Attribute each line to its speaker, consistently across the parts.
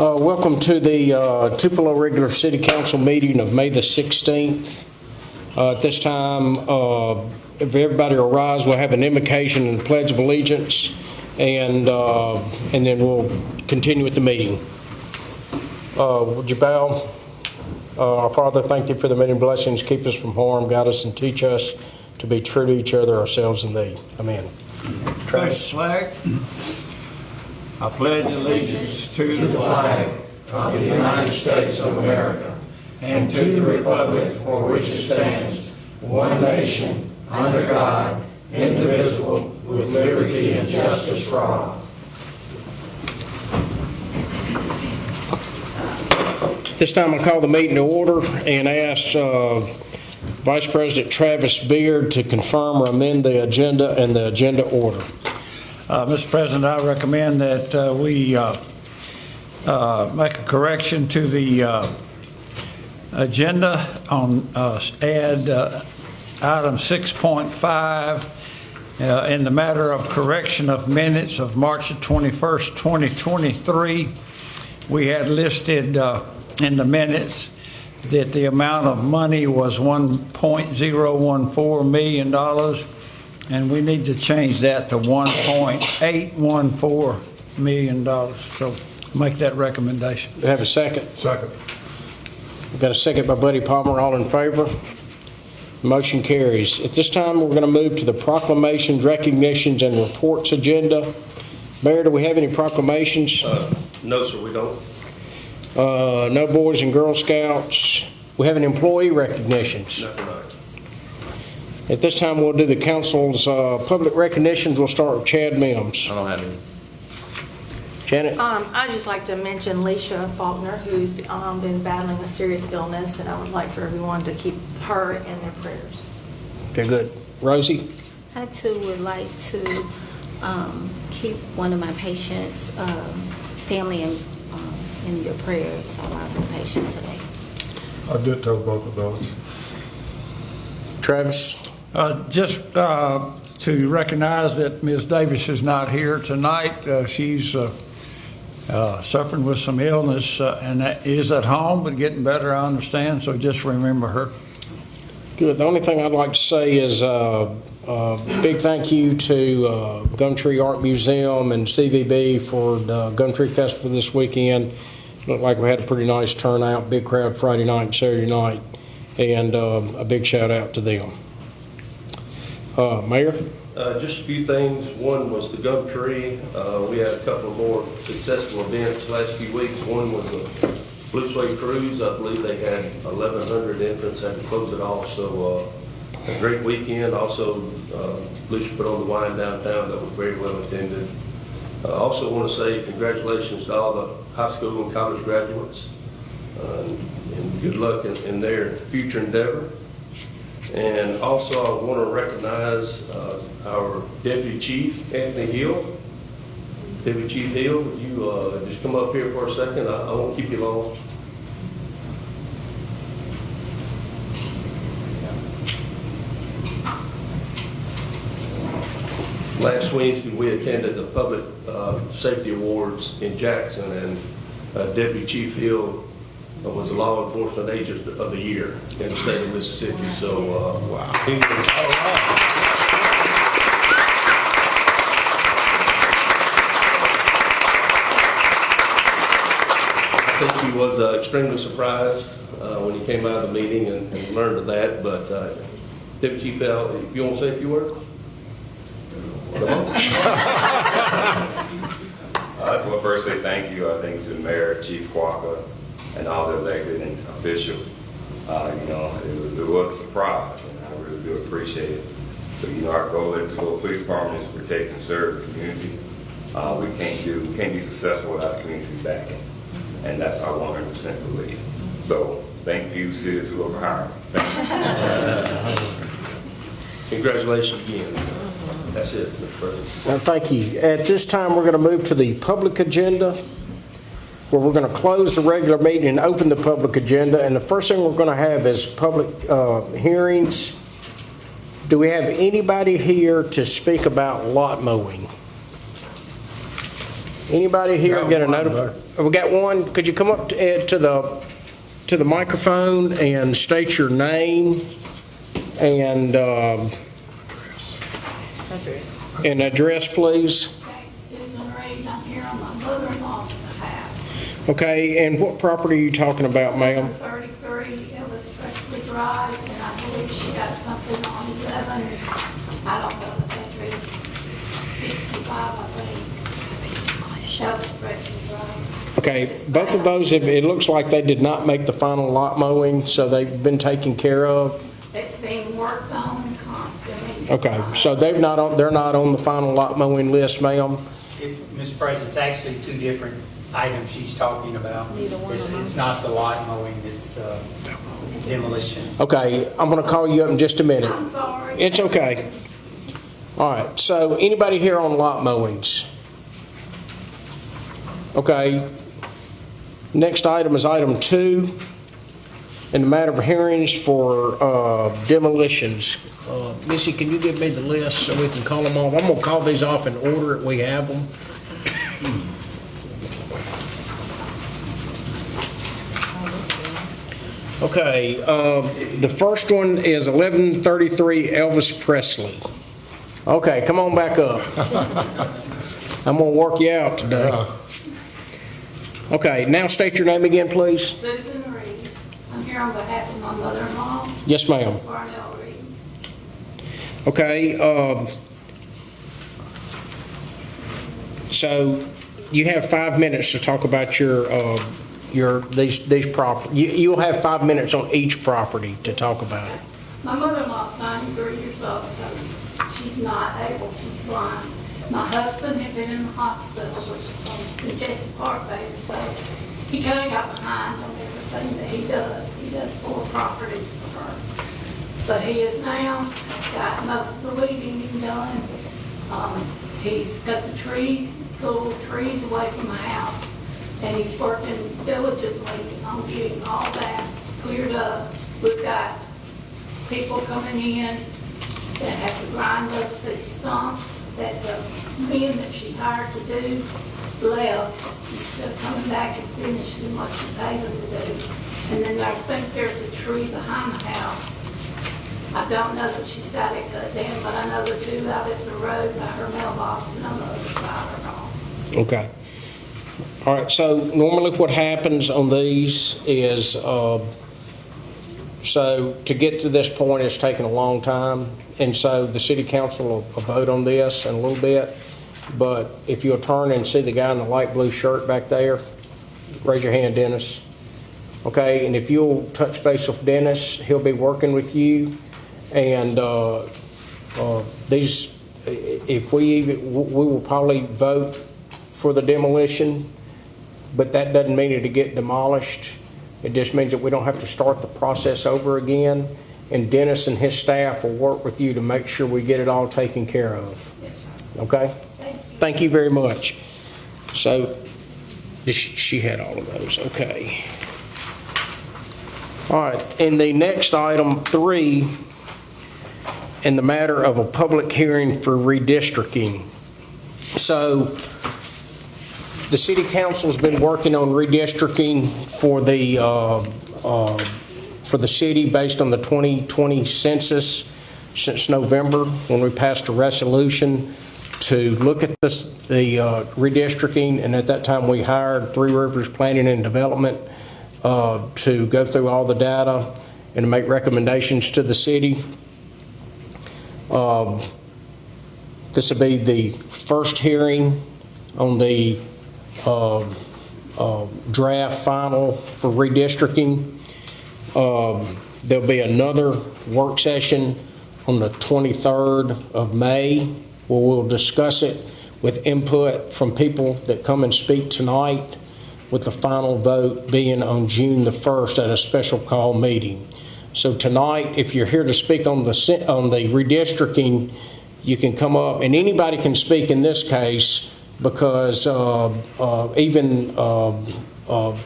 Speaker 1: Welcome to the Tupelo regular city council meeting of May the 16th. At this time, if everybody will rise, we'll have an invocation and pledge of allegiance, and then we'll continue with the meeting. Would you bow? Our Father, thank you for the many blessings. Keep us from harm, guide us, and teach us to be true to each other, ourselves, and thee. Amen.
Speaker 2: Travis. Flag. I pledge allegiance to the flag of the United States of America and to the republic for which it stands, one nation, under God, indivisible, with liberty and justice for all.
Speaker 1: This time I call the meeting to order and ask Vice President Travis Beard to confirm or amend the agenda and the agenda order.
Speaker 2: Mr. President, I recommend that we make a correction to the agenda on add item 6.5 in the matter of correction of minutes of March 21st, 2023. We had listed in the minutes that the amount of money was $1.014 million. And we need to change that to $1.814 million. So make that recommendation.
Speaker 1: Do you have a second?
Speaker 3: Second.
Speaker 1: We've got a second by Buddy Palmer. All in favor? Motion carries. At this time, we're going to move to the proclamations, recognitions, and reports agenda. Mayor, do we have any proclamations?
Speaker 4: No, sir, we don't.
Speaker 1: No Boys and Girl Scouts. We have an employee recognitions.
Speaker 4: Not tonight.
Speaker 1: At this time, we'll do the council's public recognitions. We'll start with Chad Mims.
Speaker 4: I don't have any.
Speaker 1: Janet?
Speaker 5: I'd just like to mention Leisha Faulkner, who's been battling a serious illness, and I would like for everyone to keep her in their prayers.
Speaker 1: Okay, good. Rosie?
Speaker 6: I too would like to keep one of my patients' family in your prayers. I lost a patient today.
Speaker 3: I did tell both of those.
Speaker 1: Travis?
Speaker 2: Just to recognize that Ms. Davis is not here tonight. She's suffering with some illness and is at home, but getting better, I understand. So just remember her.
Speaker 1: Good. The only thing I'd like to say is big thank you to Gumtree Art Museum and CVB for the Gumtree Festival this weekend. Looked like we had a pretty nice turnout, big crowd Friday night and Saturday night, and a big shout out to them. Mayor?
Speaker 4: Just a few things. One was the Gumtree. We had a couple of more successful events the last few weeks. One was a Blue Suede Cruise. I believe they had 1,100 entrants, had to close it off. So a great weekend. Also, Lucia put on the wine downtown that was very well attended. I also want to say congratulations to all the high school and college graduates. And good luck in their future endeavor. And also I want to recognize our Deputy Chief, Anthony Hill. Deputy Chief Hill, would you just come up here for a second? I won't keep you long. Last Wednesday, we attended the Public Safety Awards in Jackson, and Deputy Chief Hill was the Law Enforcement Agent of the Year in the state of Mississippi. So, wow. I think he was extremely surprised when he came out of the meeting and learned of that. But Deputy Chief Hill, if you want to say a few words?
Speaker 7: I just want to first say thank you, I think, to the Mayor, Chief Quokka, and all the elected and officials. It was a surprise, and I really do appreciate it. But, our goal is to go to the police department is to protect and serve the community. We can't be successful without the community backing, and that's our 100% belief. So, thank you, City Tupelo, for hiring.
Speaker 4: Congratulations again. That's it, Mr. President.
Speaker 1: Thank you. At this time, we're going to move to the public agenda, where we're going to close the regular meeting and open the public agenda. And the first thing we're going to have is public hearings. Do we have anybody here to speak about lot mowing? Anybody here
Speaker 3: Got
Speaker 1: get a
Speaker 3: one,
Speaker 1: notification? We got one. Could you come up to the microphone and state your name and address, please?
Speaker 8: Susan Reed, I'm here on my mother-in-law's behalf.
Speaker 1: Okay, and what property are you talking about, ma'am?
Speaker 8: 33 Ellis Presley Drive, and I believe she got something on 11, I don't know the address, 65, I think. Ellis Presley Drive.
Speaker 1: Okay, both of those, it looks like they did not make the final lot mowing, so they've been taken care of.
Speaker 8: It's being worked on constantly.
Speaker 1: Okay, so they're not on the final lot mowing list, ma'am?
Speaker 9: Mr. President, it's actually two different items she's talking about.
Speaker 6: Neither one
Speaker 9: It's
Speaker 6: of them.
Speaker 9: it's not the lot mowing, it's demolition.
Speaker 1: Okay, I'm gonna call you up in just a minute.
Speaker 8: I'm sorry.
Speaker 1: It's okay. All right, so anybody here on lot mowings? Okay. Next item is item 2, in the matter of hearings for demolitions. Missy, can you give me the list so we can call them off? I'm gonna call these off in order that we have them. Okay, the first one is 1133 Elvis Presley. Okay, come on back up. I'm gonna work you out today. Okay, now state your name again, please.
Speaker 8: Susan Reed, I'm here on behalf of my mother-in-law,
Speaker 1: Yes, ma'am.
Speaker 8: Barnell Reed.
Speaker 1: Okay, so you have 5 minutes to talk about these property. You'll have 5 minutes on each property to talk about it.
Speaker 8: My mother-in-law's 93 years old, so she's not able, she's blind. My husband had been in the hospital with congestive heart failure, so he kind of got behind on everything that he does. He does 4 properties for her. But he is now got most of the weeding done. He's cut the trees, pulled trees away from the house, and he's working diligently on getting all that cleared up. We've got people coming in that have to grind up these stumps that the men that she hired to do left, instead of coming back and finishing what she paid them to do. And then I think there's a tree behind the house. I don't know that she's got it cut down, but I know the two out at the road by her mailbox and on the other side are gone.
Speaker 1: Okay. All right, so normally what happens on these is, so to get to this point, it's taken a long time, and so the city council will vote on this in a little bit, but if you'll turn and see the guy in the light blue shirt back there, raise your hand, Dennis. Okay, and if you'll touch base with Dennis, he'll be working with you, and these, if we will probably vote for the demolition, but that doesn't mean it'll get demolished. It just means that we don't have to start the process over again, and Dennis and his staff will work with you to make sure we get it all taken care of.
Speaker 8: Yes, sir.
Speaker 1: Okay?
Speaker 8: Thank you.
Speaker 1: Thank you very much. So, she had all of those, okay. All right, in the next item 3, in the matter of a public hearing for redistricting. So, the city council's been working on redistricting for the city based on the 2020 census since November, when we passed a resolution to look at the redistricting, and at that time we hired Three Rivers Planning and Development to go through all the data and to make recommendations to the city. This will be the first hearing on the draft final for redistricting. There'll be another work session on the 23rd of May where we'll discuss it with input from people that come and speak tonight, with the final vote being on June the 1st at a special call meeting. So tonight, if you're here to speak on the redistricting, you can come up, and anybody can speak in this case, because even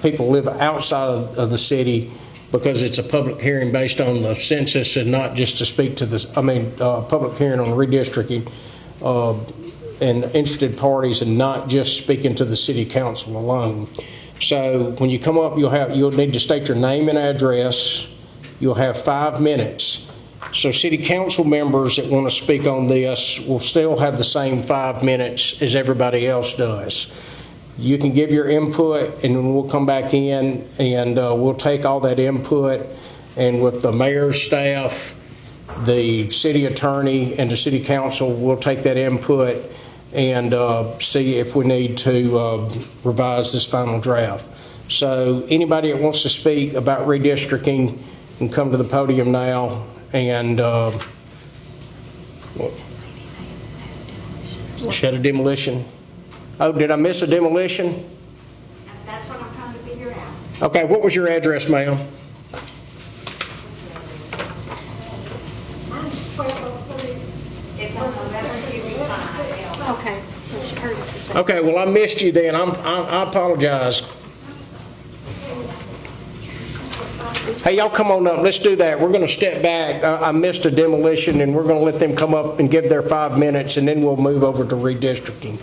Speaker 1: people live outside of the city, because it's a public hearing based on the census and not just to speak to this, public hearing on redistricting. and interested parties and not just speaking to the city council alone. So when you come up, you'll need to state your name and address. You'll have 5 minutes. So city council members that want to speak on this will still have the same 5 minutes as everybody else does. You can give your input, and then we'll come back in and we'll take all that input, and with the mayor's staff, the city attorney, and the city council, we'll take that input and see if we need to revise this final draft. So anybody that wants to speak about redistricting can come to the podium now. And shed a demolition. Oh, did I miss a demolition?
Speaker 6: That's what I'm trying to figure out.
Speaker 1: Okay, what was your address, ma'am?
Speaker 6: It's on November 55.
Speaker 5: Okay, so hers is the same.
Speaker 1: Okay, well, I missed you then. I apologize. Hey, y'all come on up. Let's do that. We're going to step back. I missed a demolition, and we're going to let them come up and give their 5 minutes, and then we'll move over to redistricting.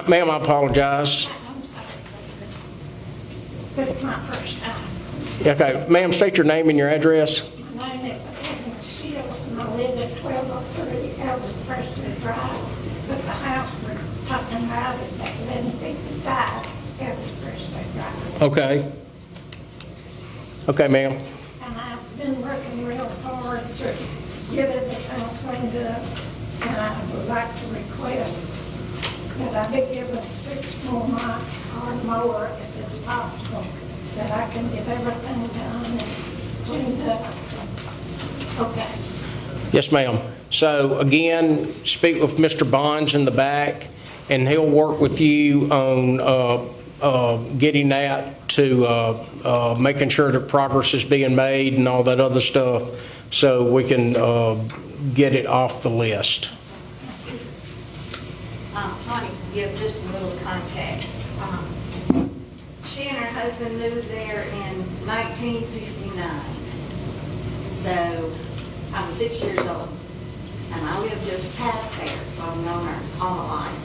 Speaker 1: Ma'am, I apologize.
Speaker 10: This is my first time.
Speaker 1: Okay, ma'am, state your name and your address.
Speaker 10: My name is Agnes Shields, and I live at 1203 Elvis Preston Drive. But the house we're talking about is at 1155 Elvis Preston Drive.
Speaker 1: Okay. Okay, ma'am.
Speaker 10: And I've been working real hard to get everything cleaned up. And I would like to request that I be given 6 more months or more, if it's possible, that I can get everything done and cleaned up. Okay.
Speaker 1: Yes, ma'am. So again, speak with Mr. Bonds in the back, and he'll work with you on getting that to making sure that progress is being made and all that other stuff, so we can get it off the list.
Speaker 6: Connie, give just a little context. She and her husband moved there in 1959. So I was 6 years old, and I lived just past there, so I've known her all my life.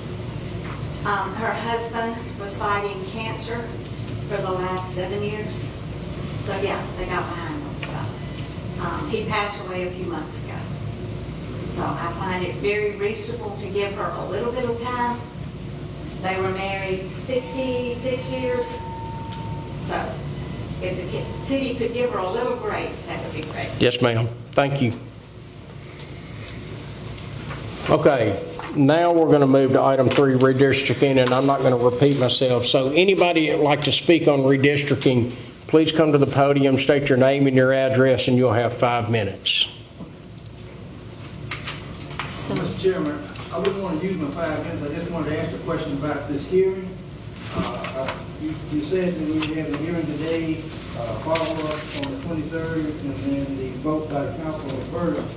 Speaker 6: Her husband was fighting cancer for the last 7 years. So yeah, they got behind on stuff. He passed away a few months ago. So I find it very reasonable to give her a little bit of time. They were married 66 years. So if the city could give her a little grace, that would be great.
Speaker 1: Yes, ma'am. Thank you. Okay, now we're going to move to item 3, redistricting, and I'm not going to repeat myself. So anybody that'd like to speak on redistricting, please come to the podium, state your name and your address, and you'll have 5 minutes.
Speaker 11: Mr. Chairman, I wouldn't want to use my 5 minutes. I just wanted to ask a question about this hearing. You said that we have a hearing today, follow-up on the 23rd, and then the vote by the council on the 1st.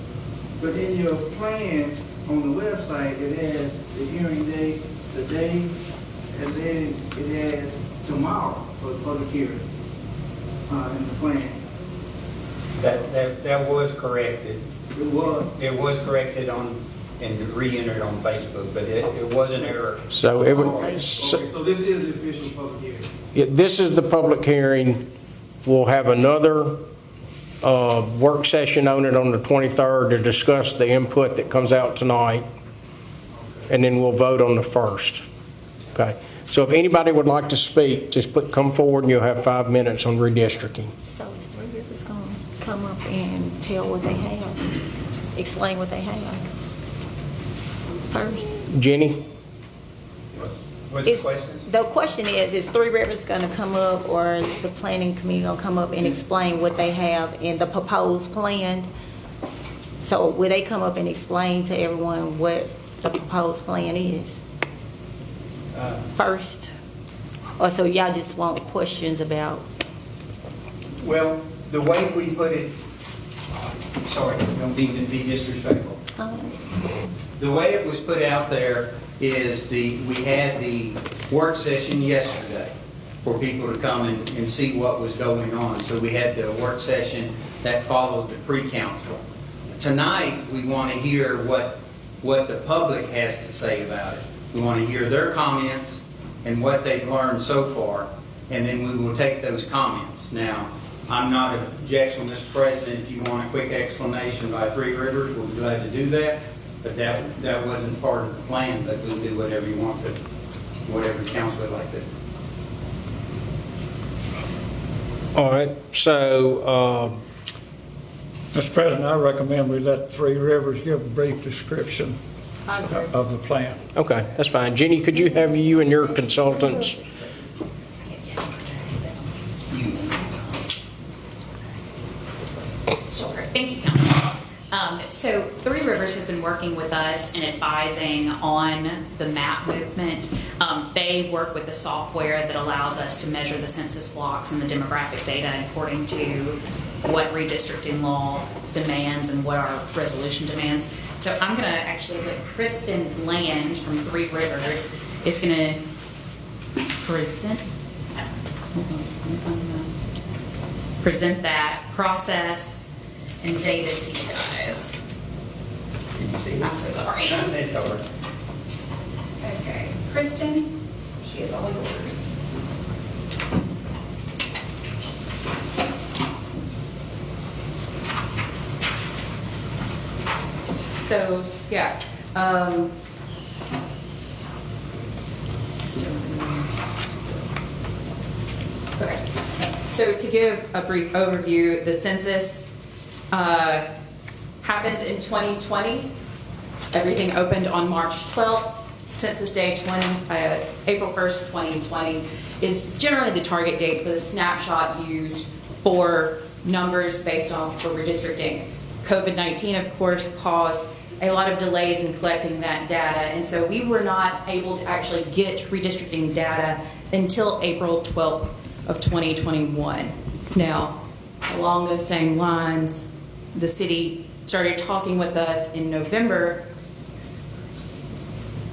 Speaker 11: But in your plan on the website, it has the hearing date, the day, and then it has tomorrow for the public hearing in the plan.
Speaker 9: That was corrected.
Speaker 11: It was.
Speaker 9: It was corrected on and re-entered on Facebook, but it was an error.
Speaker 1: So it would.
Speaker 11: Okay, so this is the official public hearing.
Speaker 1: Yeah, this is the public hearing. We'll have another work session on it on the 23rd to discuss the input that comes out tonight, and then we'll vote on the 1st. Okay. So if anybody would like to speak, just come forward and you'll have 5 minutes on redistricting.
Speaker 6: So is 3 Rivers going to come up and tell what they have, explain what they have first?
Speaker 1: Jenny?
Speaker 9: What's the question?
Speaker 6: The question is 3 Rivers going to come up, or the planning committee going to come up and explain what they have in the proposed plan? So will they come up and explain to everyone what the proposed plan is first? Or so y'all just want questions about?
Speaker 9: Well, the way we put it, sorry, don't mean to be disrespectful. The way it was put out there is we had the work session yesterday for people to come and see what was going on. So we had the work session that followed the pre-council. tonight, we want to hear what the public has to say about it. We want to hear their comments and what they've learned so far, and then we will take those comments. Now, I'm not objecting, Mr. President, if you want a quick explanation by Three Rivers, we'll be glad to do that, but that wasn't part of the plan, but we'll do whatever you want to, whatever the council would like to.
Speaker 1: All right, so,
Speaker 2: Mr. President, I recommend we let Three Rivers give a brief description of the plan.
Speaker 1: okay, that's fine. Jenny, could you have you and your consultants?
Speaker 12: Sure. Thank you, Council. So Three Rivers has been working with us and advising on the map movement. They work with the software that allows us to measure the census blocks and the demographic data according to what redistricting law demands and what our resolution demands. So I'm going to actually let Kristen Bland from Three Rivers is going to present that process and data to you guys. I'm so sorry.
Speaker 9: It's over.
Speaker 12: Okay, Kristen, she is all yours. So, yeah. Okay. So to give a brief overview, the census happened in 2020. Everything opened on March 12th. Census Day April 1st, 2020 is generally the target date for the snapshot used for numbers based on for redistricting. COVID-19, of course, caused a lot of delays in collecting that data, and so we were not able to actually get redistricting data until April 12th of 2021. Now, along those same lines, the city started talking with us in November.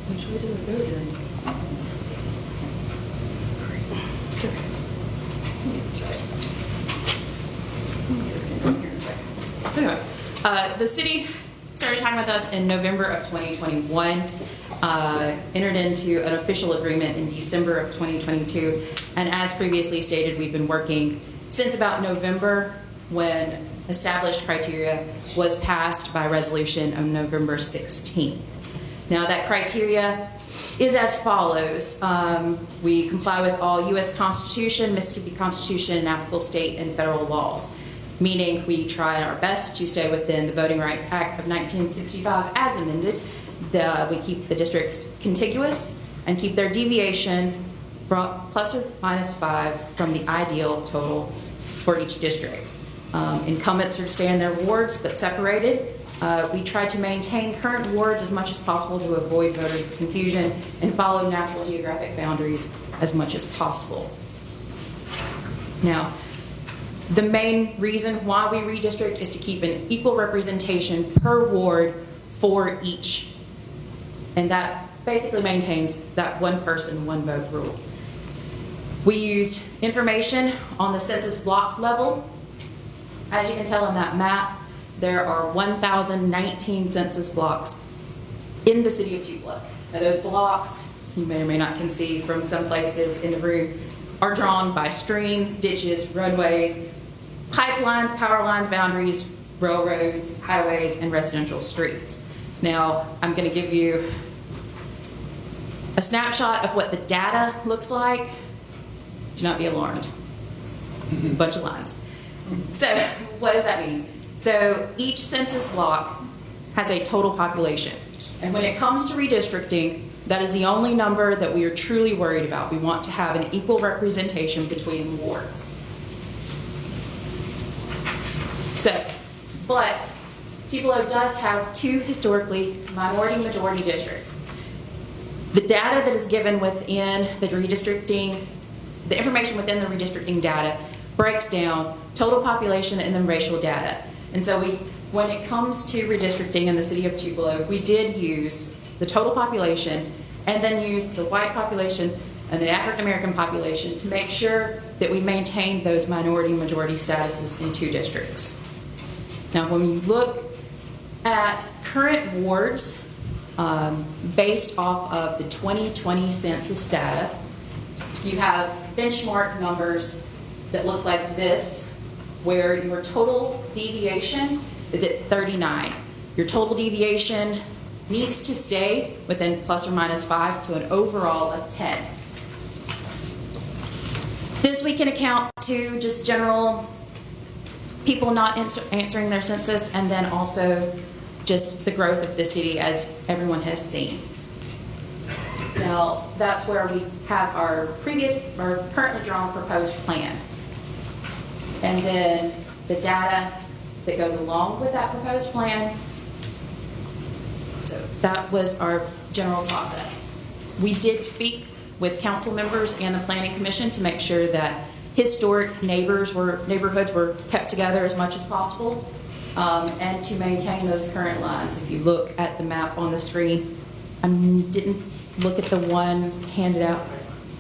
Speaker 12: Which way did it go then? Sorry. Anyway, the city started talking with us in November of 2021, entered into an official agreement in December of 2022, and as previously stated, we've been working since about November when established criteria was passed by resolution of November 16th. Now that criteria is as follows. We comply with all U.S. Constitution, Mississippi Constitution, and applicable state and federal laws, meaning we try our best to stay within the Voting Rights Act of 1965 as amended. We keep the districts contiguous and keep their deviation plus or minus 5 from the ideal total for each district. Incumbents are to stay in their wards but separated. We try to maintain current wards as much as possible to avoid voter confusion and follow natural geographic boundaries as much as possible. Now, the main reason why we redistrict is to keep an equal representation per ward for each. And that basically maintains that one person, one vote rule. We used information on the census block level. As you can tell on that map, there are 1,019 census blocks in the city of Tupelo. Now those blocks, you may or may not can see from some places in the room, are drawn by streams, ditches, roadways, pipelines, power lines, boundaries, railroads, highways, and residential streets. Now, I'm going to give you a snapshot of what the data looks like. Do not be alarmed. A bunch of lines. So, what does that mean? So, each census block has a total population. And when it comes to redistricting, that is the only number that we are truly worried about. We want to have an equal representation between wards. So, but Tupelo does have 2 historically minority-majority districts. The data that is given within the redistricting, the information within the redistricting data breaks down total population and then racial data. And so when it comes to redistricting in the city of Tupelo, we did use the total population and then use the white population and the African American population to make sure that we maintain those minority-majority statuses in 2 districts. Now, when you look at current wards, based off of the 2020 census data, you have benchmark numbers that look like this, where your total deviation is at 39. Your total deviation needs to stay within plus or minus 5, so an overall of 10. This we can account to just general people not answering their census, and then also just the growth of the city, as everyone has seen. Now, that's where we have our currently drawn proposed plan. And then the data that goes along with that proposed plan. So that was our general process. We did speak with council members and the planning commission to make sure that historic neighborhoods were kept together as much as possible, and to maintain those current lines. If you look at the map on the screen, I didn't look at the one handed out.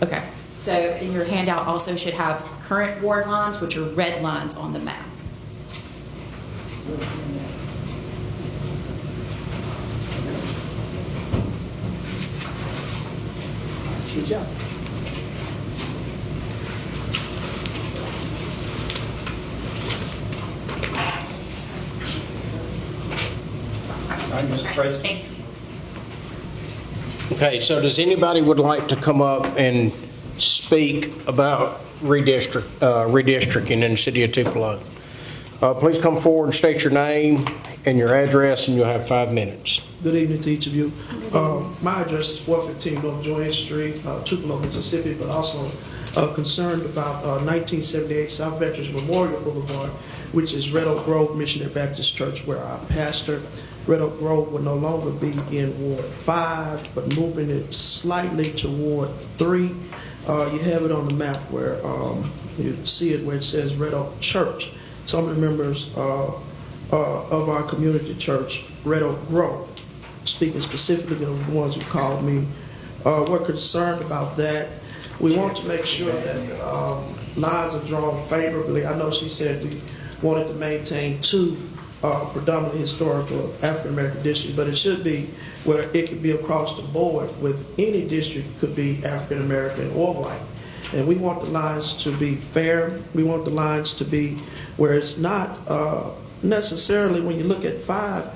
Speaker 12: Okay, so in your handout also should have current ward lines, which are red lines on the map.
Speaker 11: Good job.
Speaker 9: Mr. President.
Speaker 1: Okay, so does anybody would like to come up and speak about redistricting in the city of Tupelo? Please come forward and state your name and your address, and you'll have 5 minutes.
Speaker 13: Good evening to each of you. My address is 415 North Joanne Street, Tupelo, Mississippi, but also concerned about 1978 South Veterans Memorial Boulevard, which is Red Oak Grove Missionary Baptist Church, where I pastor. Red Oak Grove will no longer be in Ward 5, but moving it slightly to Ward 3. You have it on the map where you see it where it says Red Oak Church. Some of the members of our community church, Red Oak Grove, speaking specifically to the ones who called me, we're concerned about that. We want to make sure that lines are drawn favorably. I know she said we wanted to maintain 2 predominantly historical African-American districts, but it should be where it could be across the board with any district could be African-American or white. And we want the lines to be fair. We want the lines to be where it's not necessarily, when you look at 5,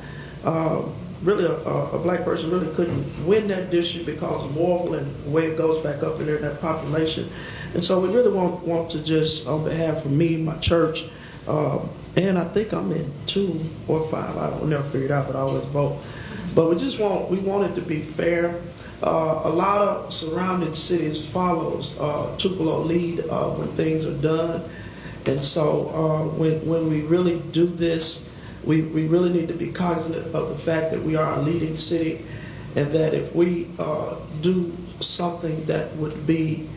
Speaker 13: really a black person really couldn't win that district because of Morville and the way it goes back up in there in that population. And so we really want to just, on behalf of me, my church, and I think I'm in 2 or 5. I don't never figure it out, but I always vote. But we want it to be fair. A lot of surrounding cities follows Tupelo lead when things are done. And so when we really do this, we really need to be cognizant of the fact that we are a leading city, and that if we do something that would be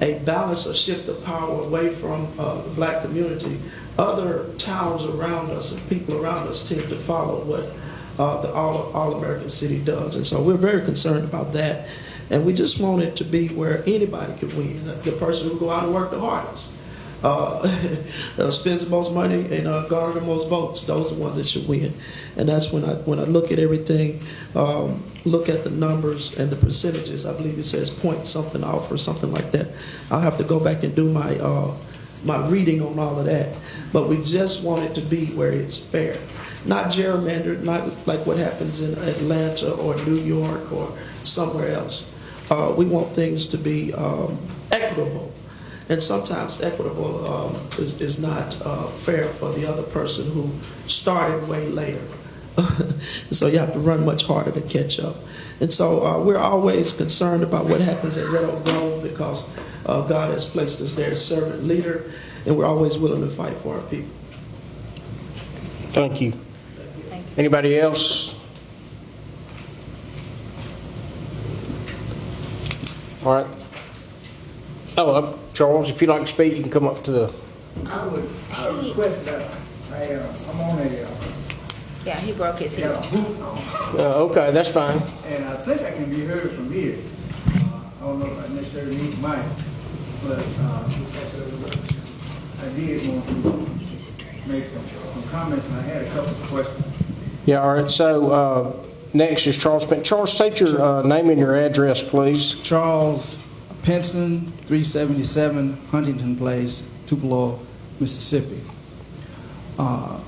Speaker 13: a balance or shift of power away from the black community, other towns around us and people around us tend to follow what the All-American City does. And so we're very concerned about that. And we just want it to be where anybody can win. The person who go out and work the hardest, spends the most money and garner the most votes. Those are the ones that should win. And that's when I look at everything, look at the numbers and the percentages. I believe it says point something off or something like that. I'll have to go back and do my reading on all of that. But we just want it to be where it's fair. Not gerrymandered, not like what happens in Atlanta or New York or somewhere else. We want things to be equitable. And sometimes equitable is not fair for the other person who started way later. So you have to run much harder to catch up. And so we're always concerned about what happens at Red Oak Grove because God has placed us there as servant leader, and we're always willing to fight for our people.
Speaker 1: Thank you. Anybody else? All right. Oh, Charles, if you'd like to speak, you can come up to the...
Speaker 11: I would request that I'm on a...
Speaker 6: Yeah, he broke his
Speaker 11: got
Speaker 6: hip.
Speaker 11: a hoop on,
Speaker 1: okay, that's fine.
Speaker 11: and I think I can be heard from here. I don't know if I necessarily need mic, but I did want to make some comments, and I had a couple of questions.
Speaker 1: Yeah, all right, so next is Charles Pinson. Charles, state your name and your address, please.
Speaker 11: Charles Pinson, 377 Huntington Place, Tupelo, Mississippi. My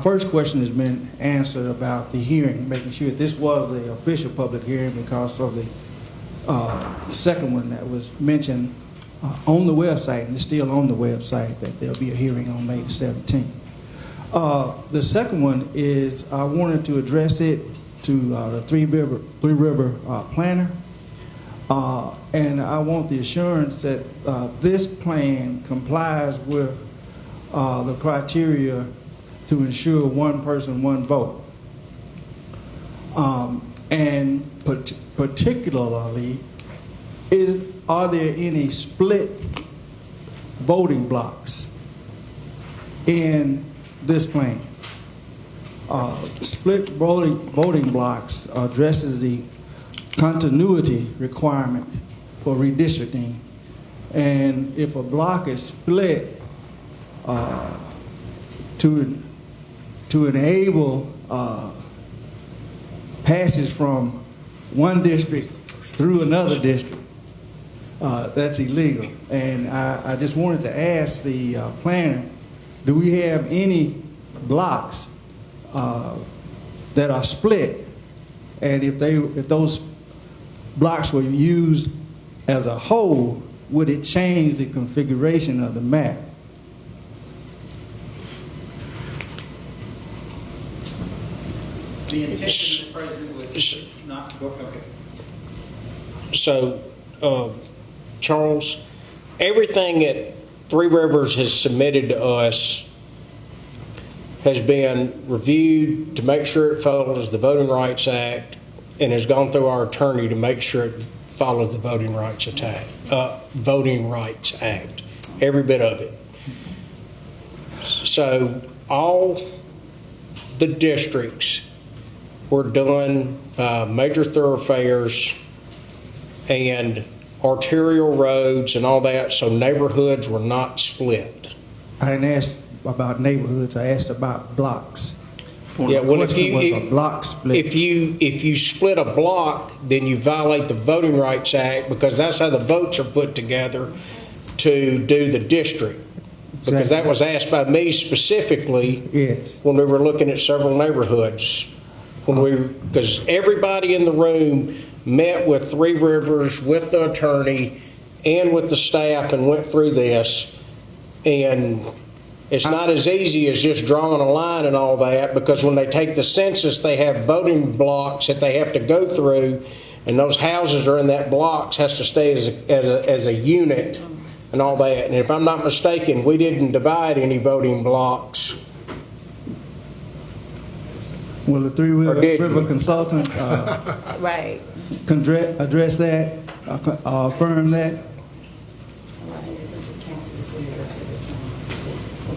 Speaker 11: first question has been answered about the hearing, making sure this was the official public hearing because of the second one that was mentioned on the website, and it's still on the website, that there'll be a hearing on May the 17th. The second one is I wanted to address it to the Three River planner, and I want the assurance that this plan complies with the criteria to ensure one person, one vote. And particularly, are there any split voting blocks in this plan? Split voting blocks addresses the continuity requirement for redistricting. And if a block is split to enable passage from one district through another district, that's illegal. And I just wanted to ask the planner, do we have any blocks that are split? And if those blocks were used as a whole, would it change the configuration of the map? The intention, Mr. President, was not to go. Okay.
Speaker 1: So, Charles, everything that Three Rivers has submitted to us has been reviewed to make sure it follows the Voting Rights Act and has gone through our attorney to make sure it follows the Voting Rights Act, every bit of it. So all the districts were done major thoroughfares and arterial roads and all that, so neighborhoods were not split.
Speaker 11: I didn't ask about neighborhoods. I asked about blocks.
Speaker 1: Yeah, well, if you split a block, then you violate the Voting Rights Act, because that's how the votes are put together to do the district. Because that was asked by me specifically.
Speaker 11: Yes.
Speaker 1: When we were looking at several neighborhoods. Because everybody in the room met with Three Rivers, with the attorney, and with the staff, and went through this. And it's not as easy as just drawing a line and all that, because when they take the census, they have voting blocks that they have to go through, and those houses are in that blocks has to stay as a unit and all that. And if I'm not mistaken, we didn't divide any voting blocks.
Speaker 11: Will the Three River consultant
Speaker 5: Right.
Speaker 11: address that, affirm that?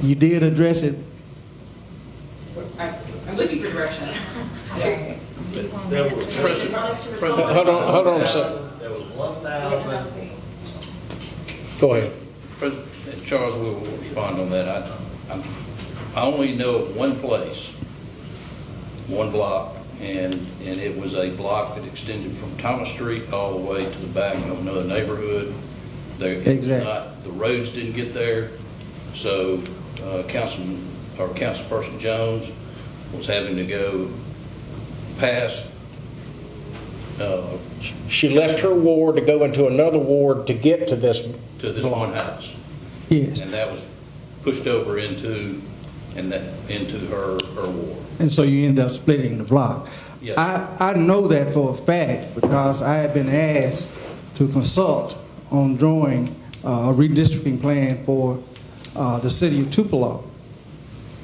Speaker 11: You did address it?
Speaker 12: I'm looking for direction.
Speaker 1: Hold on a second.
Speaker 14: There was 1,000.
Speaker 1: Go ahead.
Speaker 15: President Charles will respond on that. I only know of one place, one block, and it was a block that extended from Thomas Street all the way to the back of another neighborhood.
Speaker 11: Exactly.
Speaker 15: The roads didn't get there, so Councilperson Jones was having to go past.
Speaker 1: She left her ward to go into another ward to get to this block.
Speaker 15: One house.
Speaker 11: Yes.
Speaker 15: And that was pushed over into her ward.
Speaker 11: And so you ended up splitting the block.
Speaker 15: Yes.
Speaker 11: I know that for a fact because I had been asked to consult on drawing a redistricting plan for the city of Tupelo.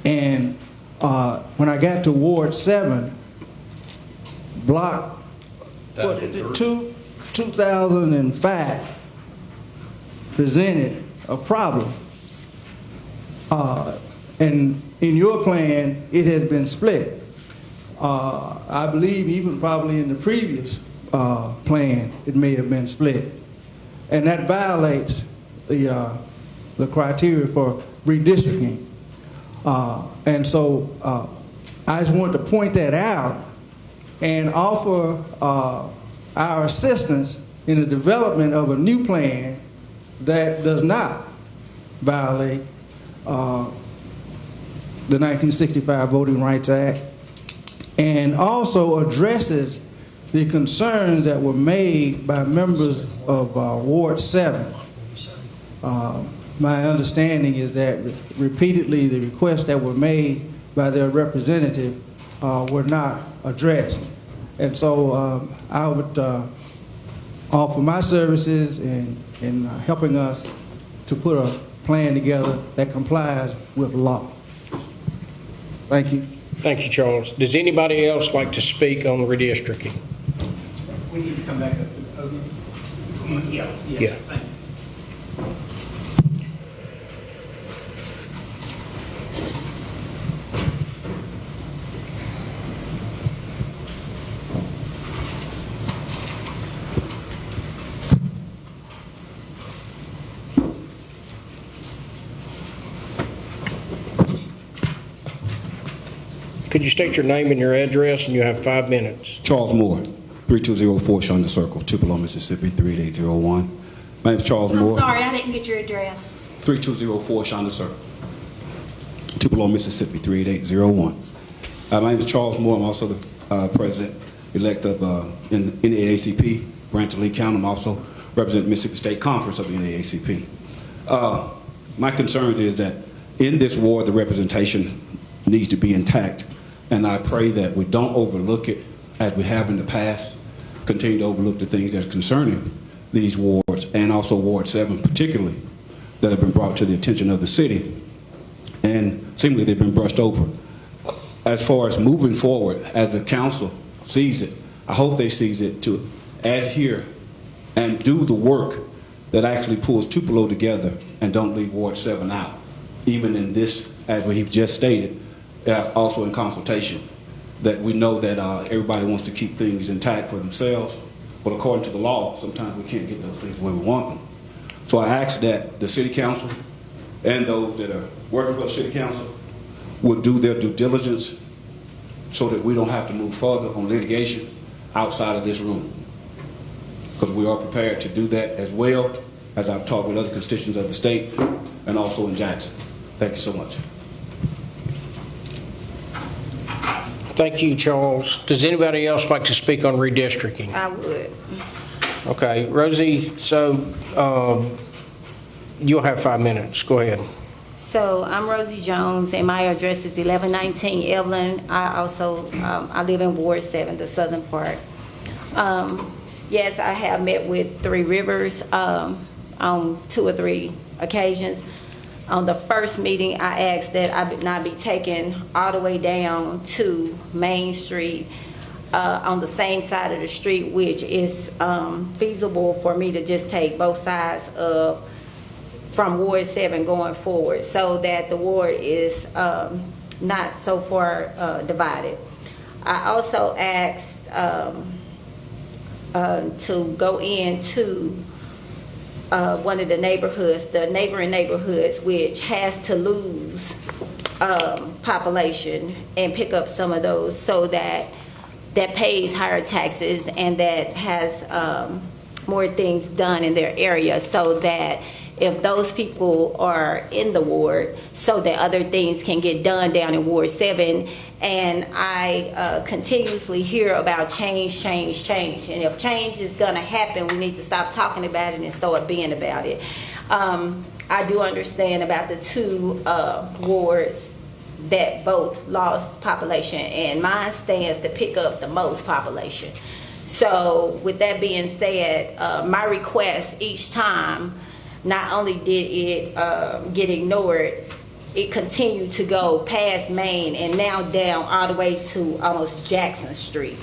Speaker 11: And when I got to Ward 7, block 2005 presented a problem. And in your plan, it has been split. I believe even probably in the previous plan, it may have been split. And that violates the criteria for redistricting. And so I just wanted to point that out and offer our assistance in the development of a new plan that does not violate the 1965 Voting Rights Act, and also addresses the concerns that were made by members of Ward 7. My understanding is that repeatedly the requests that were made by their representative were not addressed. And so I would offer my services in helping us to put a plan together that complies with the law. Thank you.
Speaker 1: Thank you, Charles. Does anybody else like to speak on redistricting?
Speaker 9: We need to come back up to the podium. Yeah.
Speaker 1: Yeah.
Speaker 9: Thank you.
Speaker 1: Could you state your name and your address, and you have 5 minutes?
Speaker 16: Charles Moore, 3204 Shonda Circle, Tupelo, Mississippi, 38801. My name is Charles Moore.
Speaker 5: I'm sorry, I didn't get your address.
Speaker 16: 3204 Shonda Circle, Tupelo, Mississippi, 38801. My name is Charles Moore. I'm also the president-elect of in the NAACP, branch of Lee County. I'm also representing Mississippi State Conference of the NAACP. My concerns is that in this ward, the representation needs to be intact. And I pray that we don't overlook it as we have in the past, continue to overlook the things that are concerning these wards, and also Ward 7 particularly, that have been brought to the attention of the city, and seemingly they've been brushed over. As far as moving forward, as the council sees it, I hope they sees it to adhere and do the work that actually pulls Tupelo together and don't leave Ward 7 out, even in this, as we've just stated, also in consultation, that we know that everybody wants to keep things intact for themselves, but according to the law, sometimes we can't get those things the way we want them. So I ask that the city council and those that are working for the city council would do their due diligence so that we don't have to move further on litigation outside of this room. Because we are prepared to do that as well, as I've talked with other constituents of the state and also in Jackson. Thank you so much.
Speaker 1: Thank you, Charles. Does anybody else like to speak on redistricting?
Speaker 5: I would.
Speaker 1: Okay, Rosie, so you'll have 5 minutes. Go ahead.
Speaker 5: So I'm Rosie Jones, and my address is 1119 Evelyn. I also I live in Ward 7, the southern part. Yes, I have met with Three Rivers on 2 or 3 occasions. On the first meeting, I asked that I not be taken all the way down to Main Street on the same side of the street, which is feasible for me to just take both sides of from Ward 7 going forward, so that the ward is not so far divided. I also asked to go into one of the neighborhoods, the neighboring neighborhoods, which has to lose population, and pick up some of those, so that pays higher taxes and that has more things done in their area, so that if those people are in the ward, so that other things can get done down in Ward 7. And I continuously hear about change. And if change is going to happen, we need to stop talking about it and start being about it. I do understand about the 2 wards that both lost population, and mine stands to pick up the most population. So with that being said, my request each time, not only did it get ignored, it continued to go past Main and now down all the way to almost Jackson Street,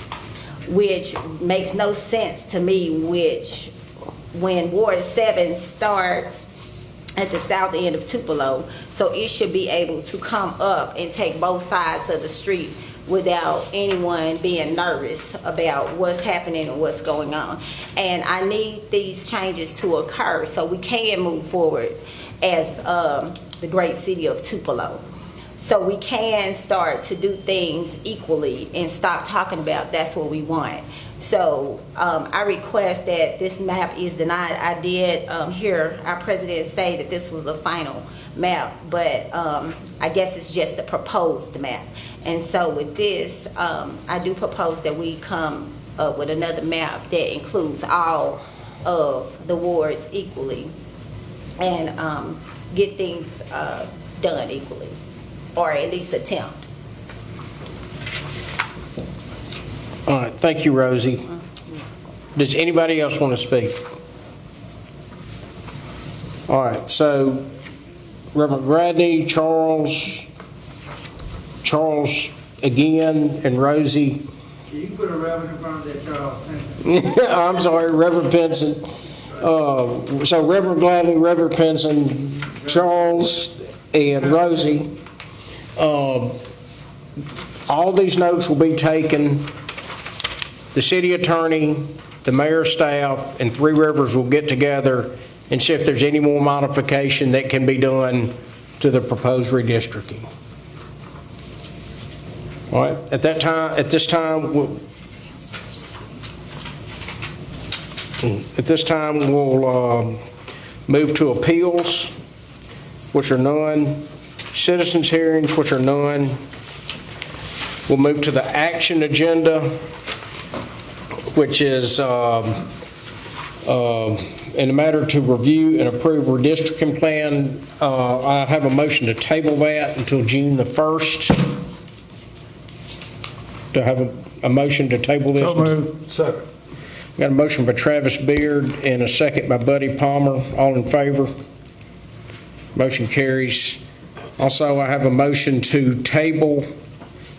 Speaker 5: which makes no sense to me, which when Ward 7 starts at the south end of Tupelo, so it should be able to come up and take both sides of the street without anyone being nervous about what's happening and what's going on. And I need these changes to occur so we can move forward as the great city of Tupelo. So we can start to do things equally and stop talking about that's what we want. So I request that this map is denied. I did hear our president say that this was the final map, but I guess it's just the proposed map. And so with this, I do propose that we come up with another map that includes all of the wards equally and get things done equally, or at least attempt.
Speaker 1: All right, thank you, Rosie. Does anybody else want to speak? All right, so Reverend Gradney, Charles again, and Rosie.
Speaker 11: You can put a reverend in front of that Charles Pinson.
Speaker 1: I'm sorry, Reverend Pinson. So Reverend Gladney, Reverend Pinson, Charles, and Rosie. All these notes will be taken. The city attorney, the mayor's staff, and Three Rivers will get together and see if there's any more modification that can be done to the proposed redistricting. All right, at this time, we'll move to appeals, which are none, citizens hearings, which are none. We'll move to the action agenda, which is in a matter to review and approve redistricting plan. I have a motion to table that until June the 1st. Do I have a motion to table this?
Speaker 2: So moved.
Speaker 3: Second.
Speaker 1: Got a motion by Travis Beard and a second by Buddy Palmer. All in favor? Motion carries. Also, I have a motion to table.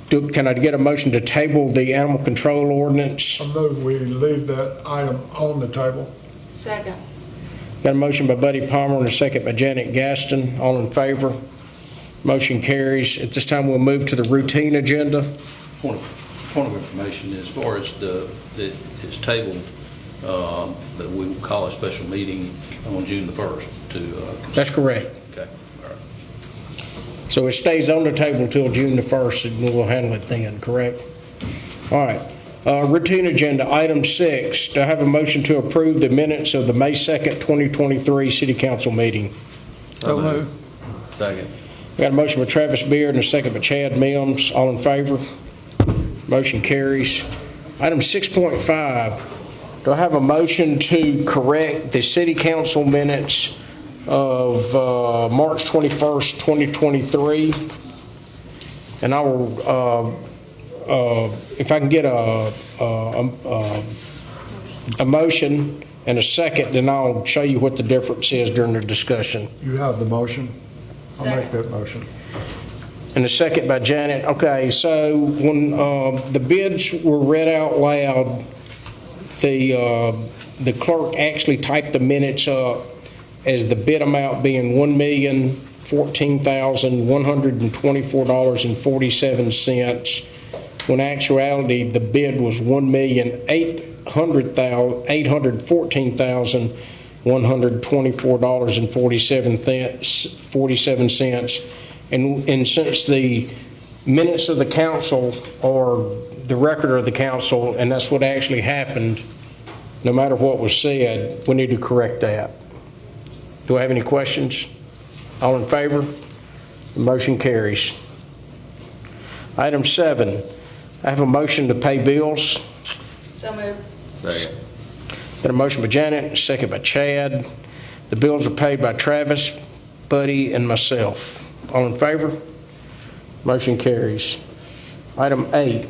Speaker 1: Can I get a motion to table the animal control ordinance?
Speaker 3: I move we leave that item on the table.
Speaker 6: Second.
Speaker 1: Got a motion by Buddy Palmer and a second by Janet Gaston. All in favor? Motion carries. At this time, we'll move to the routine agenda.
Speaker 15: Point of information, as far as it's tabled, that we will call a special meeting on June the 1st to
Speaker 1: That's correct.
Speaker 15: Okay, all right.
Speaker 1: So it stays on the table till June the 1st, and we'll handle it then, correct? All right. Routine agenda, item 6. Do I have a motion to approve the minutes of the May 2nd, 2023 City Council meeting?
Speaker 2: So moved.
Speaker 14: Second.
Speaker 1: Got a motion by Travis Beard and a second by Chad Mims. All in favor? Motion carries. Item 6.5. Do I have a motion to correct the City Council minutes of March 21st, 2023? And I will, if I can get a motion and a second, then I'll show you what the difference is during the discussion.
Speaker 3: You have the motion. I'll make that motion.
Speaker 1: And a second by Janet. Okay, so when the bids were read out loud, the clerk actually typed the minutes up as the bid amount being $1,014,124.47, when actuality the bid was $1,800,124.47. And since the minutes of the council or the record of the council, and that's what actually happened, no matter what was said, we need to correct that. Do I have any questions? All in favor? The motion carries. Item 7, I have a motion to pay bills.
Speaker 6: So moved.
Speaker 14: Second.
Speaker 1: Got a motion by Janet, a second by Chad. The bills are paid by Travis, Buddy, and myself. All in favor? Motion carries. Item 8.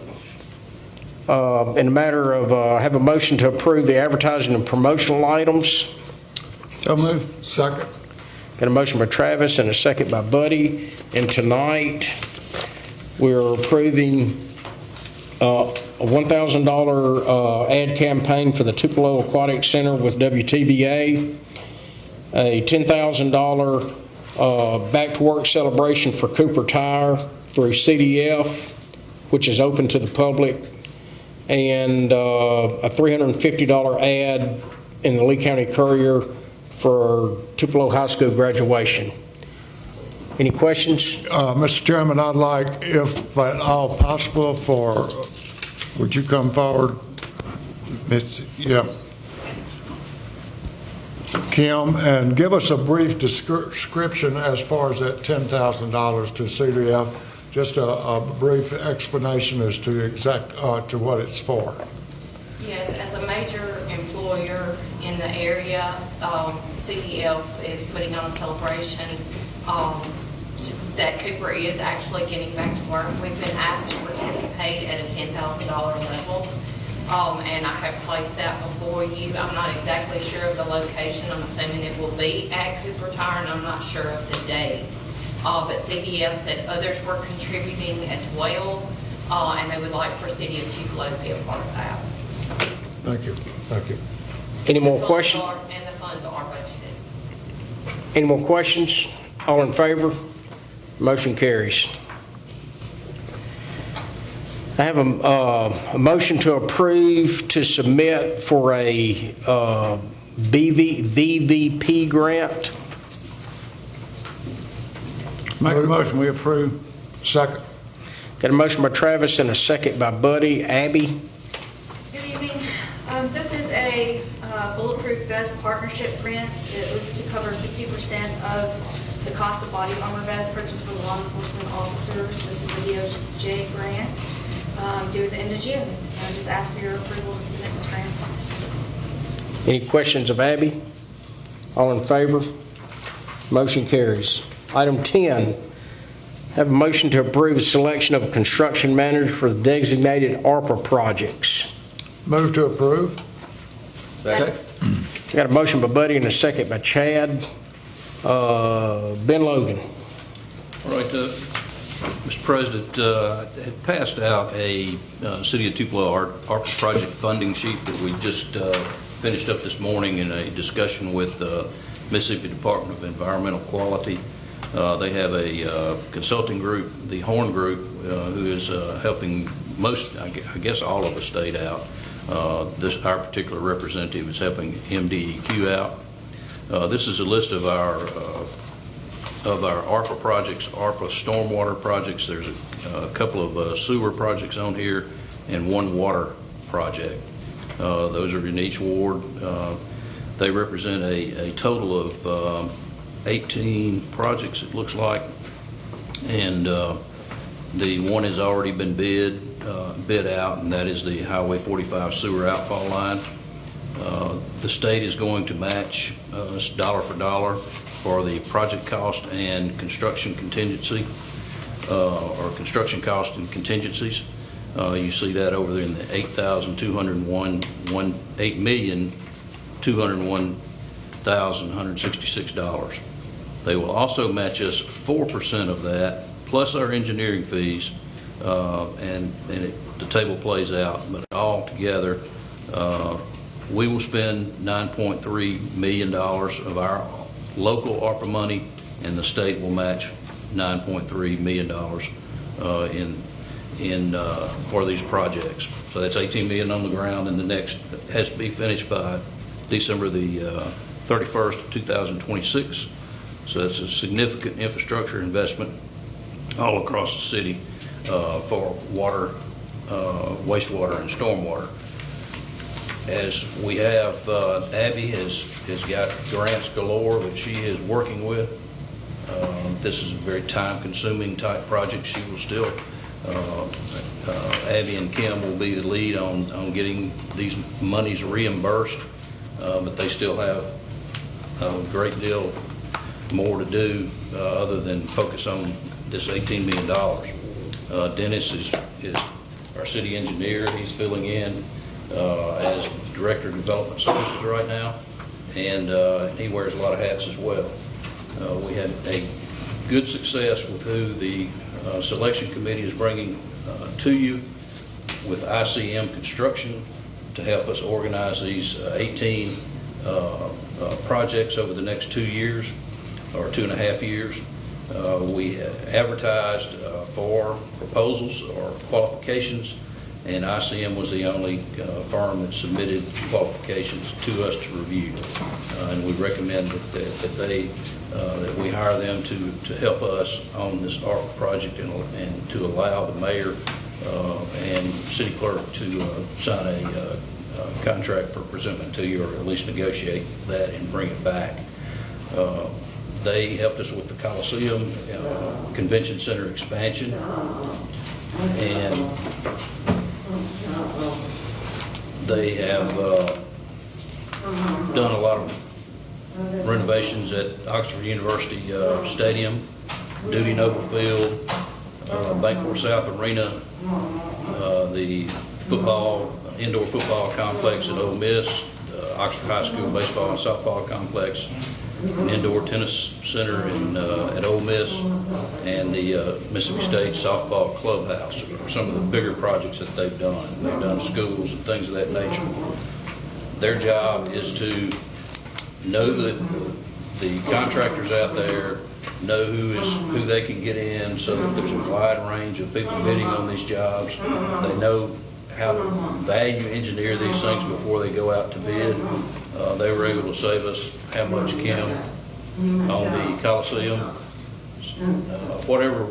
Speaker 1: In a matter of, I have a motion to approve the advertising and promotional items.
Speaker 2: So moved.
Speaker 3: Second.
Speaker 1: Got a motion by Travis and a second by Buddy. And tonight, we're approving a $1,000 ad campaign for the Tupelo Aquatic Center with WTBA, a $10,000 back to work celebration for Cooper Tire through CDF, which is open to the public, and a $350 ad in the Lee County Courier for Tupelo High School graduation. Any questions?
Speaker 3: Mr. Chairman, I'd like, if at all possible, would you come forward, Ms. Kim, and give us a brief description as far as that $10,000 to CDF, just a brief explanation as to to what it's for.
Speaker 17: Yes, as a major employer in the area, CDF is putting on a celebration that Cooper is actually getting back to work. We've been asked to participate at a $10,000 level, and I have placed that before you. I'm not exactly sure of the location. I'm assuming it will be at Cooper Tire, and I'm not sure of the date. But CDF said others were contributing as well, and they would like for City of Tupelo to be a part of that.
Speaker 3: Thank you. Thank you.
Speaker 1: Any more questions?
Speaker 17: And the funds are budgeted.
Speaker 1: Any more questions? All in favor? Motion carries. I have a motion to approve to submit for a VVP grant.
Speaker 2: Make a motion, we approve.
Speaker 3: Second.
Speaker 1: Got a motion by Travis and a second by Buddy. Abby?
Speaker 18: Good evening. This is a Bulletproof Vest Partnership grant. It was to cover 50% of the cost of body armor vests purchased for law enforcement officers. This is a DOJ grant due at the end of June. I just ask for your approval to submit this grant.
Speaker 1: Any questions of Abby? All in favor? Motion carries. Item 10, have a motion to approve the selection of a construction manager for the designated ARPA projects.
Speaker 3: Move to approve.
Speaker 15: Second.
Speaker 1: Got a motion by Buddy and a second by Chad. Ben Logan.
Speaker 15: All right, Mr. President, I had passed out a City of Tupelo ARPA project funding sheet that we just finished up this morning in a discussion with Mississippi Department of Environmental Quality. They have a consulting group, the Horn Group, who is helping most, I guess all of the state out. Our particular representative is helping MDEQ out. This is a list of our ARPA projects, ARPA stormwater projects. There's a couple of sewer projects on here and one water project. Those are in each ward. They represent a total of 18 projects, it looks like, and the one has already been bid out, and that is the Highway 45 sewer outfall line. The state is going to match dollar for dollar for the project cost and construction contingency, or construction cost and contingencies. You see that over there in the $8,201,166. They will also match us 4% of that, plus our engineering fees, and the table plays out. But all together, we will spend $9.3 million of our local ARPA money, and the state will match $9.3 million for these projects. So that's $18 million on the ground, and the next has to be finished by December the 31st, 2026. So that's a significant infrastructure investment all across the city for water, wastewater, and stormwater. As we have, Abby has got grants galore that she is working with. This is a very time-consuming type project. She will still, Abby and Kim will be the lead on getting these monies reimbursed, but they still have a great deal more to do other than focus on this $18 million. Dennis is our city engineer. He's filling in as Director of Development Services right now, and he wears a lot of hats as well. We had a good success with who the selection committee is bringing to you with ICM Construction to help us organize these 18 projects over the next 2 years or 2.5 years. We advertised for proposals or qualifications, and ICM was the only firm that submitted qualifications to us to review. And we recommend that we hire them to help us on this ARP project and to allow the mayor and city clerk to sign a contract for presentment to you, or at least negotiate that and bring it back. They helped us with the Coliseum Convention Center expansion, and they have done a lot of renovations at Oxford University Stadium, Dudy Noble Field, Bancorp South Arena, the indoor football complex at Ole Miss, Oxford High School baseball and softball complex, an indoor tennis center at Ole Miss, and the Mississippi State softball clubhouse are some of the bigger projects that they've done. They've done schools and things of that nature. Their job is to know that the contractors out there know who they can get in, so that there's a wide range of people bidding on these jobs. They know how to value engineer these things before they go out to bid. They were able to save us how much, Kim, on the Coliseum? Whatever,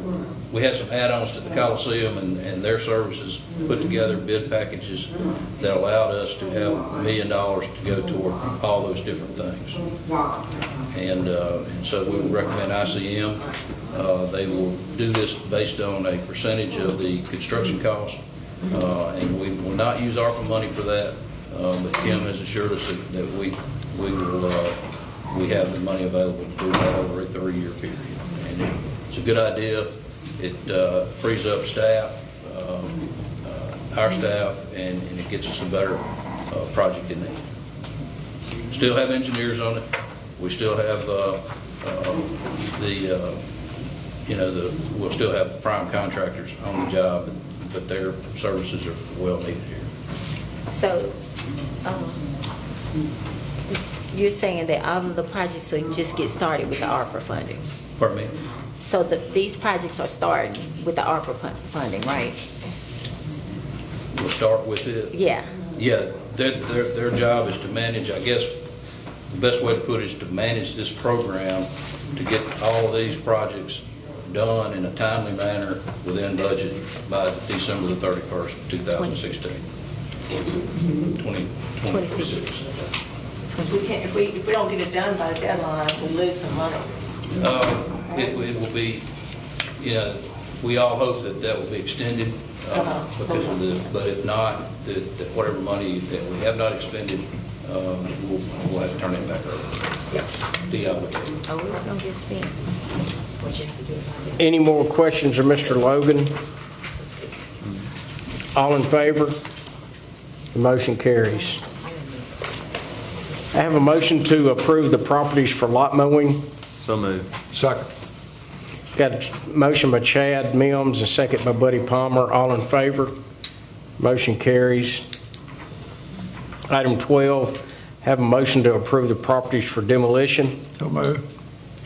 Speaker 15: we had some add-ons to the Coliseum, and their services put together bid packages that allowed us to have $1 million to go toward all those different things. And so we would recommend ICM. They will do this based on a percentage of the construction cost, and we will not use ARPA money for that. But Kim has assured us that we have the money available to do that over a 3-year period. And it's a good idea. It frees up staff, our staff, and it gets us a better project in there. Still have engineers on it. We still have we'll still have the prime contractors on the job, but their services are well needed here.
Speaker 5: So, you're saying that all of the projects will just get started with the ARPA funding?
Speaker 15: Pardon me?
Speaker 5: So these projects are starting with the ARPA funding, right?
Speaker 15: We'll start with it.
Speaker 5: Yeah.
Speaker 15: Yeah, their job is to manage, I guess, the best way to put it is to manage this program to get all of these projects done in a timely manner within budget by December the 31st, 2016. 2026.
Speaker 19: If we don't get it done by the deadline, we lose some money.
Speaker 15: It will be, we all hope that will be extended because of the, but if not, that whatever money that we have not expended, we'll have to turn it back over. De-obligated.
Speaker 5: Oh, it's going to get spent.
Speaker 1: Any more questions of Mr. Logan? All in favor? The motion carries. I have a motion to approve the properties for lot mowing.
Speaker 20: So moved.
Speaker 3: Second.
Speaker 1: Got a motion by Chad Mims, a second by Buddy Palmer. All in favor? Motion carries. Item 12, have a motion to approve the properties for demolition.
Speaker 2: So moved.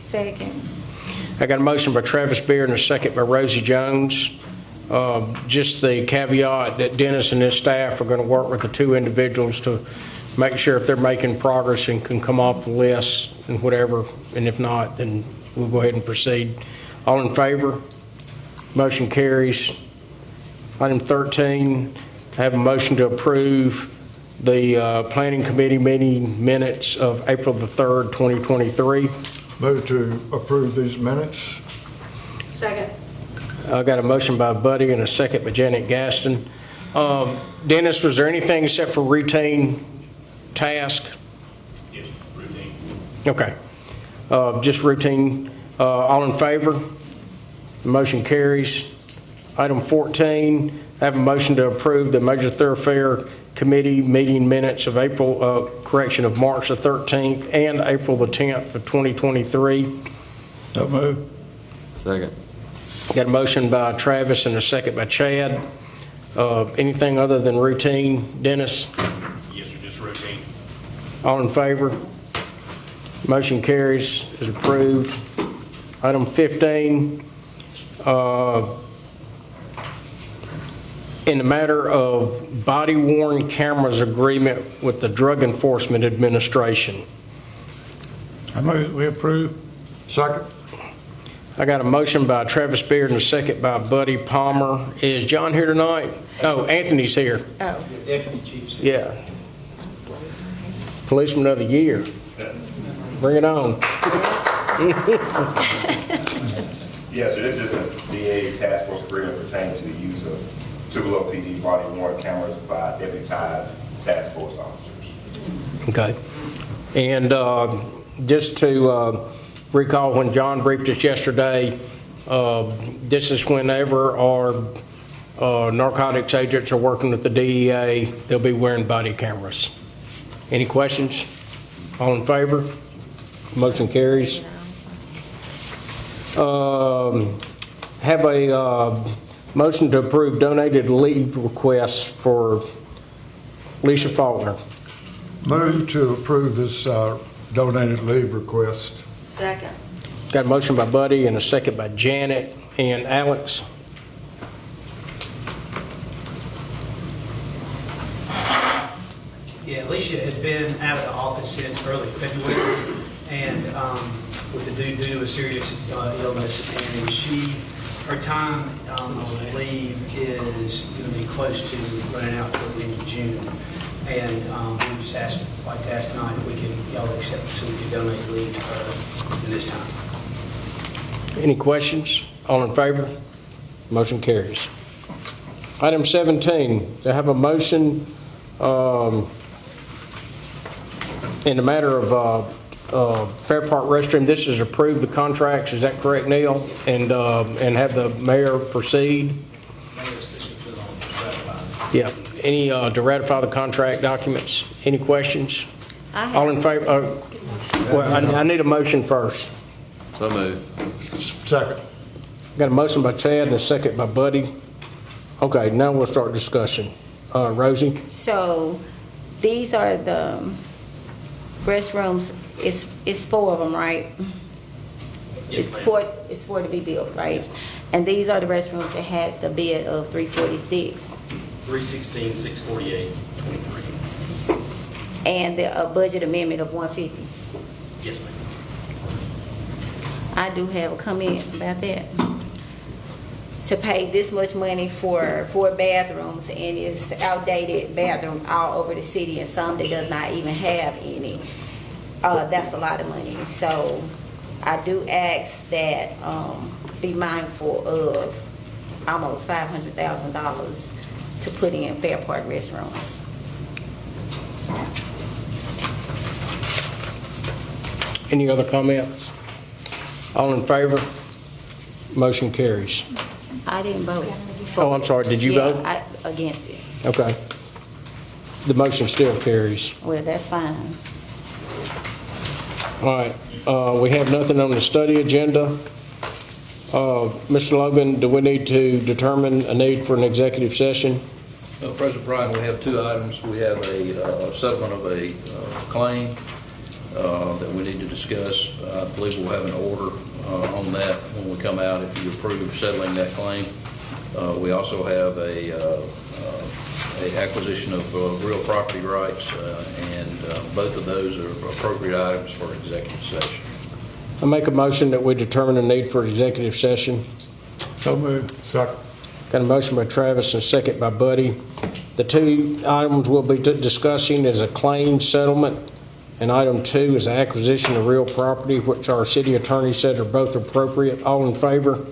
Speaker 5: Second.
Speaker 1: I got a motion by Travis Beard and a second by Rosie Jones. Just the caveat that Dennis and his staff are going to work with the two individuals to make sure if they're making progress and can come off the list and whatever, and if not, then we'll go ahead and proceed. All in favor? Motion carries. Item 13, I have a motion to approve the Planning Committee meeting minutes of April the 3rd, 2023.
Speaker 3: Move to approve these minutes.
Speaker 19: Second.
Speaker 1: I got a motion by Buddy and a second by Janet Gaston. Dennis, was there anything except for routine task?
Speaker 21: Yes, routine.
Speaker 1: Okay. Just routine. All in favor? The motion carries. Item 14, I have a motion to approve the Major Thoroughfare Committee meeting minutes of March the 13th and April the 10th of 2023.
Speaker 2: So moved.
Speaker 20: Second.
Speaker 1: Got a motion by Travis and a second by Chad. Anything other than routine, Dennis?
Speaker 21: Yes, sir, just routine.
Speaker 1: All in favor? Motion carries, is approved. Item 15, in the matter of body-worn cameras agreement with the Drug Enforcement Administration.
Speaker 2: I move we approve.
Speaker 3: Second.
Speaker 1: I got a motion by Travis Beard and a second by Buddy Palmer. Is John here tonight? Oh, Anthony's here.
Speaker 5: Oh.
Speaker 9: Deputy Chief.
Speaker 1: Yeah. Policeman of the Year. Bring it on.
Speaker 7: Yes, so this is a DA task force agreement pertaining to the use of Tupelo PD body-worn cameras by deputized task force officers.
Speaker 1: Okay. And just to recall when John briefed us yesterday, this is whenever our narcotics agents are working with the DEA, they'll be wearing body cameras. Any questions? All in favor? Motion carries. Have a motion to approve donated leave requests for Lisa Faulkner.
Speaker 3: Move to approve this donated leave request.
Speaker 6: Second.
Speaker 1: Got a motion by Buddy and a second by Janet and Alex.
Speaker 20: Yeah, Alicia has been out of the office since early February, and with due to a serious illness, and her time on leave is going to be close to running out toward the end of June, and we just like to ask tonight if we can y'all accept so we can donate leave to her in this time.
Speaker 1: Any questions? All in favor? Motion carries. Item 17, to have a motion in the matter of Fair Park restroom. This is approve the contracts. Is that correct, Neil? And have the mayor proceed. Yeah. Any to ratify the contract documents? Any questions? All in favor? Well, I need a motion first.
Speaker 22: So moved.
Speaker 3: Second.
Speaker 1: Got a motion by Chad and a second by Buddy. Okay, now we'll start discussion. Rosie?
Speaker 5: So these are the restrooms, it's 4 of them, right?
Speaker 20: Yes, ma'am.
Speaker 5: It's four to be built, right? And these are the restrooms that had the bid of $346.
Speaker 20: 316, 648, 23.
Speaker 5: And the budget amendment of $150.
Speaker 20: Yes, ma'am.
Speaker 5: I do have a comment about that. To pay this much money for 4 bathrooms, and it's outdated bathrooms all over the city, and some that does not even have any. That's a lot of money. So I do ask that be mindful of almost $500,000 to put in Fair Park restrooms.
Speaker 1: Any other comments? All in favor? Motion carries.
Speaker 5: I didn't vote.
Speaker 1: Oh, I'm sorry. Did you vote?
Speaker 5: Against it.
Speaker 1: Okay. The motion still carries.
Speaker 5: Well, that's fine.
Speaker 1: All right. We have nothing on the study agenda. Mr. Logan, do we need to determine a need for an executive session?
Speaker 15: President Bryan, we have 2 items. We have a settlement of a claim that we need to discuss. I believe we'll have an order on that when we come out if you approve settling that claim. We also have a acquisition of real property rights, and both of those are appropriate items for executive session.
Speaker 1: I make a motion that we determine a need for executive session.
Speaker 2: So moved.
Speaker 3: Second.
Speaker 1: Got a motion by Travis and a second by Buddy. The 2 items we'll be discussing is a claim settlement, and item 2 is acquisition of real property, which our city attorney said are both appropriate. All in favor?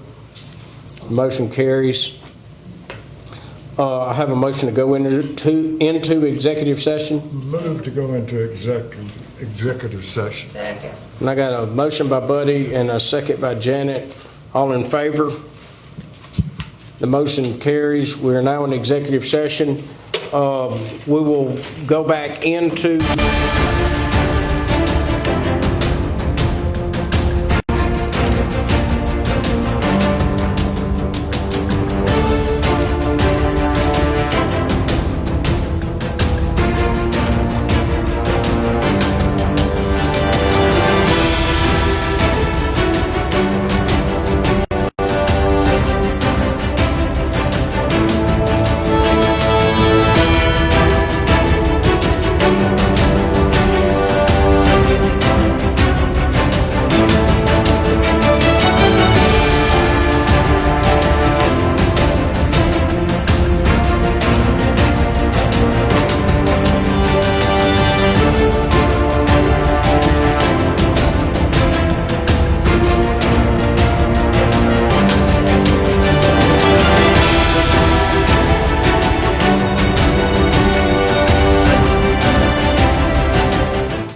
Speaker 1: Motion carries. I have a motion to go into executive session.
Speaker 3: Move to go into executive session.
Speaker 6: Second.
Speaker 1: And I got a motion by Buddy and a second by Janet. All in favor? The motion carries. We are now in executive session. We will go back into